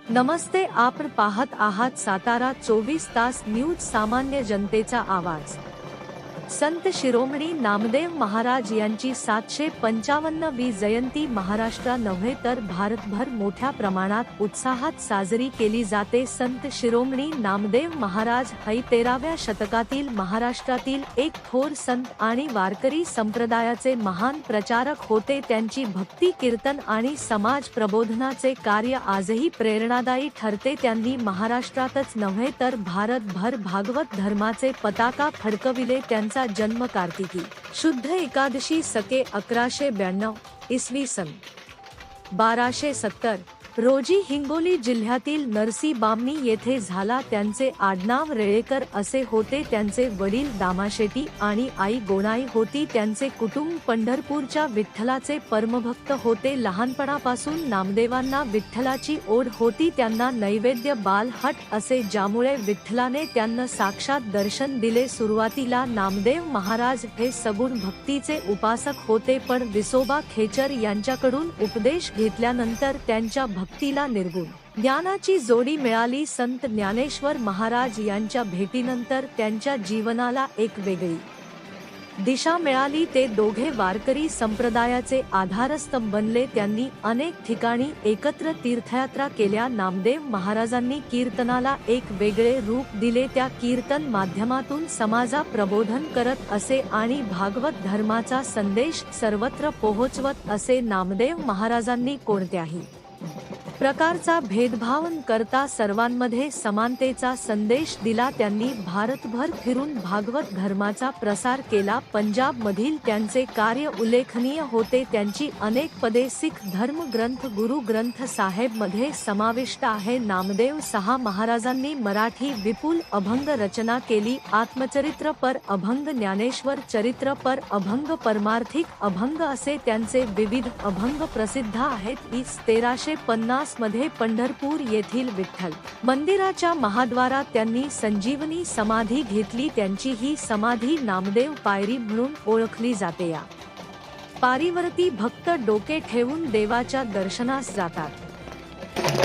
नमस्ते, आपण पाहत आहात सातारा 24 तास न्यूज, सामान्य जनतेचा आवाज। संत शिरोमणी नामदेव महाराज यांची 755वी जयंती महाराष्ट्र नव्हे तर भारतभर मोठ्या प्रमाणात उत्साहात साजरी केली जाते। संत शिरोमणी नामदेव महाराज हे 13व्या शतकातील महाराष्ट्रातील एक थोर संत आणि वारकरी संप्रदायाचे महान प्रचारक होते। त्यांची भक्ती, कीर्तन आणि समाज प्रबोधनाचे कार्य आजही प्रेरणादायी ठरते। त्यांनी महाराष्ट्रातच नव्हे तर भारतभर भागवत धर्माचे पताका फडकविले। त्यांचा जन्म कार्तिकी शुद्ध एकादशी सके 1192 इसवी सन 1270 रोजी हिंगोली जिल्ह्यातील नरसी बामणी येथे झाला। त्यांचे आडनाव रेळेकर असे होते। त्यांचे वडील दामाशेटी आणि आई गोणाई होती। त्यांचे कुटुंब पंढरपूरच्या विठ्ठलाचे परमभक्त होते। लहानपणापासून नामदेवांना विठ्ठलाची ओढ होती। त्यांना नैवेद्य बाल हट असे, ज्यामुळे विठ्ठलाने त्यांना साक्षात दर्शन दिले। सुरुवातीला नामदेव महाराज हे सगुण भक्तीचे उपासक होते, पण विसोबा खेचर यांच्याकडून उपदेश घेतल्यानंतर त्यांच्या भक्तीला निर्गुण ज्ञानाची जोडी मिळाली। संत ज्ञानेश्वर महाराज यांच्या भेटीनंतर त्यांच्या जीवनाला एक वेगळी दिशा मिळाली। ते दोघे वारकरी संप्रदायाचे आधारस्तंभ बनले। त्यांनी अनेक ठिकाणी एकत्र तीर्थयात्रा केल्या। नामदेव महाराजांनी कीर्तनाला एक वेगळे रूप दिले। त्या कीर्तन माध्यमातून समाजा प्रबोधन करत असे आणि भागवत धर्माचा संदेश सर्वत्र पोहोचवत असे। नामदेव महाराजांनी कोणत्याही प्रकारचा भेदभाव न करता सर्वांमध्ये समानतेचा संदेश दिला। त्यांनी भारतभर फिरून भागवत धर्माचा प्रसार केला। पंजाब मधील त्यांचे कार्य उल्लेखनीय होते। त्यांची अनेक पदे सिख धर्म ग्रंथ गुरु ग्रंथ साहेब मध्ये समाविष्ट आहे। नामदेव सहा महाराजांनी मराठी विपुल अभंग रचना केली। आत्मचरित्र पर अभंग, ज्ञानेश्वर चरित्र पर अभंग, परमार्थिक अभंग असे त्यांचे विविध अभंग प्रसिद्ध आहेत। 1350 मध्ये पंढरपूर येथील विठ्ठल मंदिराच्या महाद्वारात त्यांनी संजीवनी समाधी घेतली। त्यांची ही समाधी नामदेव पायरी म्हणून ओळखली जाते। या पारीवरती भक्त डोके ठेवून देवाच्या दर्शनास जातात।